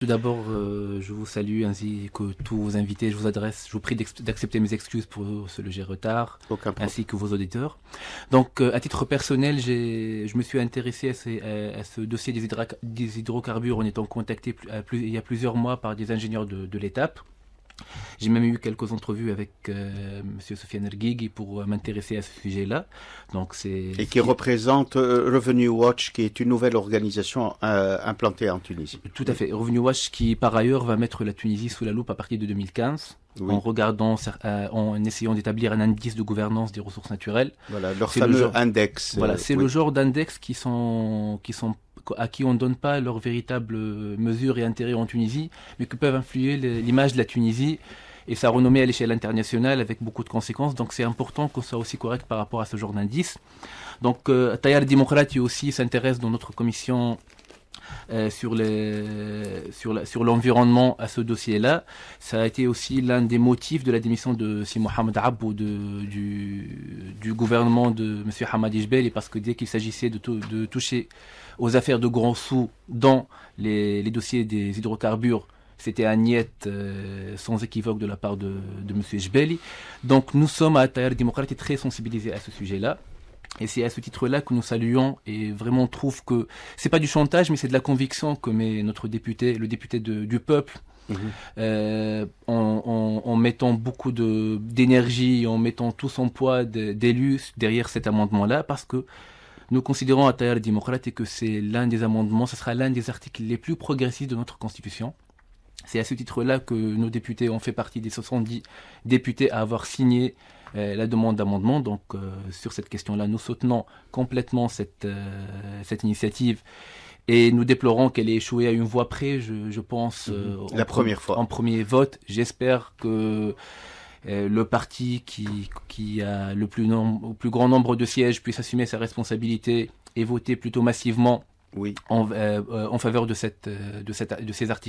Tout d'abord, je vous salue ainsi que tous vos invités. Je vous prie d'accepter mes excuses pour ce léger retard, ainsi que vos auditeurs. Donc, à titre personnel, je me suis intéressé à ce dossier des hydrocarbures en étant contacté il y a plusieurs mois par des ingénieurs de l'étape. J'ai même eu quelques entrevues avec Monsieur Sofiane Erguigui pour m'intéresser à ce sujet-là. Et qui représente Revenue Watch, qui est une nouvelle organisation implantée en Tunisie. Tout à fait. Revenue Watch qui, par ailleurs, va mettre la Tunisie sous la loupe à partir de 2015, oui. En essayant d'établir un indice de gouvernance des ressources naturelles. Voilà, leur fameux index. Voilà, c'est le genre d'index à qui on ne donne pas leurs véritables mesures et intérêts en Tunisie, mais qui peuvent influer l'image de la Tunisie et sa renommée à l'échelle internationale avec beaucoup de conséquences. Donc c'est important qu'on soit aussi correct par rapport à ce genre d'indice. Donc Tayar Dimokrati aussi s'intéresse dans notre commission sur l'environnement à ce dossier-là. Ça a été aussi l'un des motifs de la démission de Si Mohamed Abou du gouvernement de M. Hamadi Jbeli, parce que dès qu'il s'agissait de toucher aux affaires de grands sous dans les dossiers des hydrocarbures, c'était un niet sans équivoque de la part de M. Jbeli. Donc nous sommes à Tayar Dimokrati très sensibilisés à ce sujet-là. Et c'est à ce titre-là que nous saluons et vraiment on trouve que c'est pas du chantage, mais c'est de la conviction que met notre député, le député du peuple, en mettant beaucoup d'énergie, en mettant tout son poids d'élus derrière cet amendement-là, parce que nous considérons à Tayar Dimokrati que c'est l'un des amendements, ce sera l'un des articles les plus progressistes de notre Constitution. C'est à ce titre-là que nos députés ont fait partie des 70 députés à avoir signé la demande d'amendement. Donc sur cette question-là, nous soutenons complètement cette initiative et nous déplorons qu'elle ait échoué à une voix près, je pense, première fois. En premier vote. J'espère que le parti qui a le plus grand nombre de sièges puisse assumer sa responsabilité et voter plutôt massivement en faveur de ces articles.